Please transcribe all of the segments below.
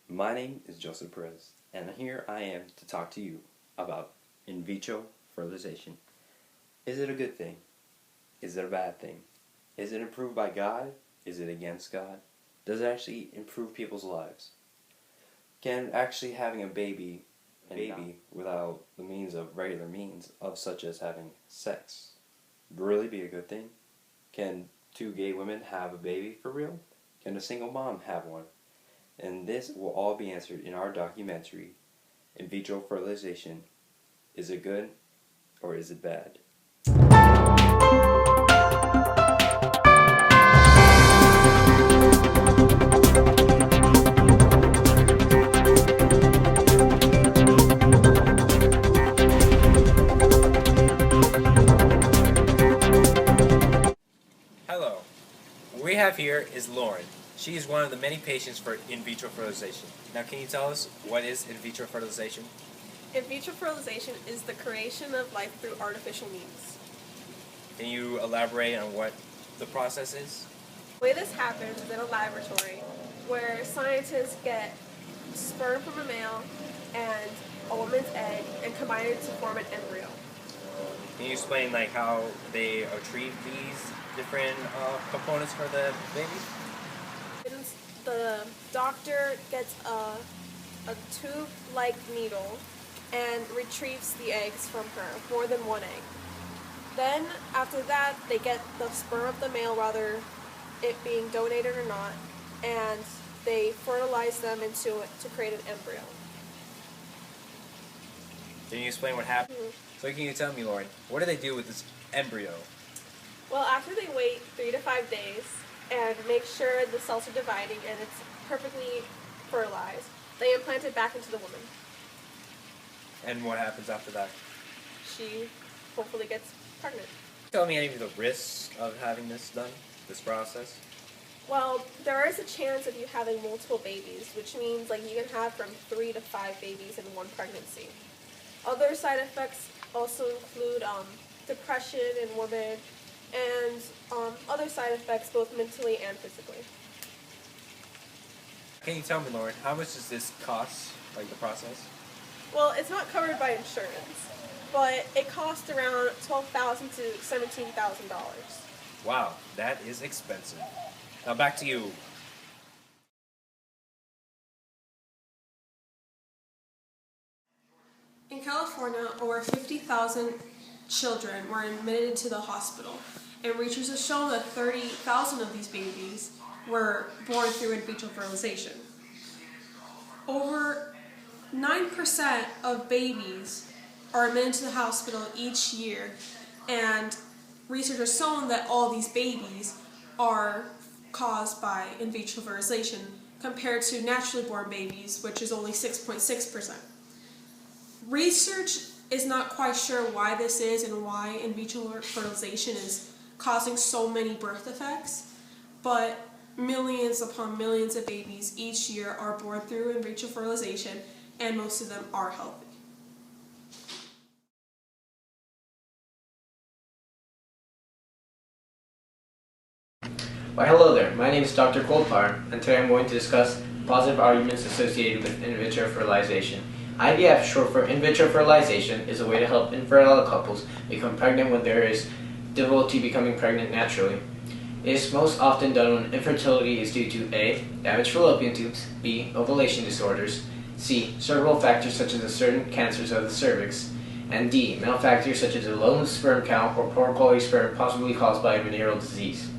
My name is Joseph Perez, and here I am to talk to you about in vitro fertilization. Is it a good thing? Is it a bad thing? Is it approved by God? Is it against God? Does it actually improve people's lives? Can actually having a baby without the means of regular means of such as having sex really be a good thing? Can two gay women have a baby for real? Can a single mom have one? And this will all be answered in our documentary, In Vitro Fertilization. Is it good or is it bad? Hello. What we have here is Lauren. She is one of the many patients for in vitro fertilization. Now, can you tell us what is in vitro fertilization? In vitro fertilization is the creation of life through artificial means. Can you elaborate on what the process is? The way this happens is in a laboratory where scientists get sperm from a male and a woman's egg and combine it to form an embryo. Can you explain how they retrieve these different components for the baby? The doctor gets a tube-like needle and retrieves the eggs from her, more than one egg. Then, after that, they get the sperm of the male, whether it being donated or not, and they fertilize them into it to create an embryo. Can you explain what happens? So can you tell me, Lauren, what do they do with this embryo? Well, after they wait 3 to 5 days and make sure the cells are dividing and it's perfectly fertilized, they implant it back into the woman. And what happens after that? She hopefully gets pregnant. Tell me any of the risks of having this done, this process? Well, there is a chance of you having multiple babies, which means you can have from 3 to 5 babies in one pregnancy. Other side effects also include depression in women and other side effects both mentally and physically. Can you tell me, Lauren, how much does this cost, the process? Well, it's not covered by insurance, but it costs around $12,000 to $17,000. Wow, that is expensive. Now back to you. In California, over 50,000 children were admitted to the hospital, and research has shown that 30,000 of these babies were born through in vitro fertilization. Over 9% of babies are admitted to the hospital each year, and research has shown that all these babies are caused by in vitro fertilization compared to naturally born babies, which is only 6.6%. Research is not quite sure why this is and why in vitro fertilization is causing so many birth defects, but millions upon millions of babies each year are born through in vitro fertilization, and most of them are healthy. Why, hello there. My name is Dr. Goldfarb, and today I'm going to discuss positive arguments associated with in vitro fertilization. IVF, short for in vitro fertilization, is a way to help infertile couples become pregnant when there is difficulty becoming pregnant naturally. It is most often done when infertility is due to A. damaged fallopian tubes, B. ovulation disorders, C. cervical factors such as certain cancers of the cervix, and D. male factors such as a low sperm count or poor quality sperm possibly caused by a venereal disease.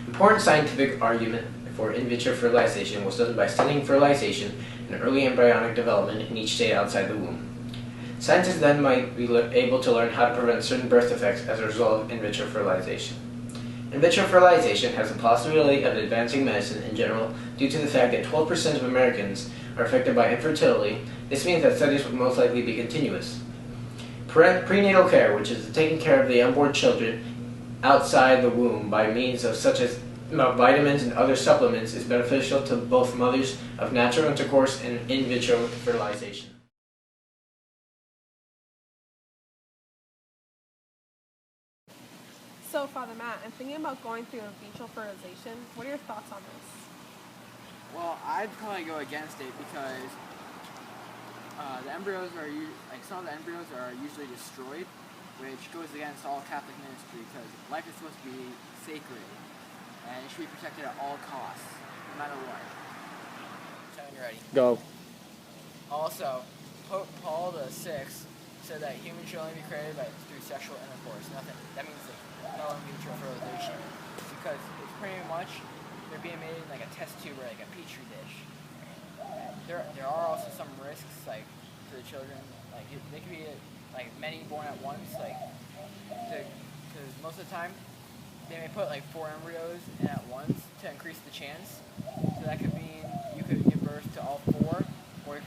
Important scientific argument for in vitro fertilization was done by studying fertilization and early embryonic development in each state outside the womb. Scientists then might be able to learn how to prevent certain birth defects as a result of in vitro fertilization. In vitro fertilization has the possibility of advancing medicine in general due to the fact that 12% of Americans are affected by infertility. This means that studies will most likely be continuous. Prenatal care, which is taking care of the unborn children outside the womb by means of such as vitamins and other supplements, is beneficial to both mothers of natural intercourse and in vitro fertilization. So, Father Matt, I'm thinking about going through in vitro fertilization. What are your thoughts on this? Well, I'd probably go against it because the embryos are some of the embryos are usually destroyed, which goes against all Catholic ministry because life is supposed to be sacred and it should be protected at all costs, no matter what. Tell me when you're ready. Go. Also, Pope Paul VI said that humans should only be created through sexual intercourse. Nothing. That means no in vitro fertilization, because it's pretty much they're being made in like a test tube or like a petri dish. There are also some risks like to the children. Like they could be like many born at once. Like because most of the time they may put like 4 embryos in at once to increase the chance. So that could mean you could give birth to all 4, or you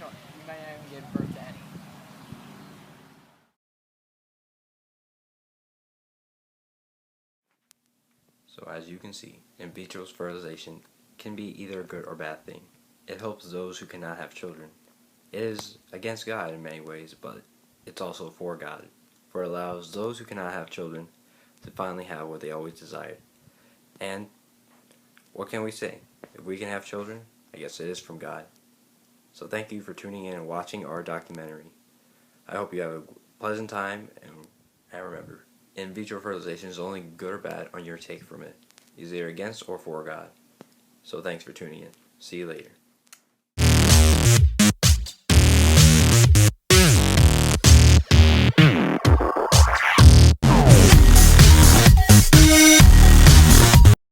might not even give birth to any. So as you can see, in vitro fertilization can be either a good or bad thing. It helps those who cannot have children. It is against God in many ways, but it's also for God, for it allows those who cannot have children to finally have what they always desired. And what can we say? If we can have children, I guess it is from God. So thank you for tuning in and watching our documentary. I hope you have a pleasant time, and remember, in vitro fertilization is only good or bad on your take from it. It's either against or for God. So thanks for tuning in. See you later.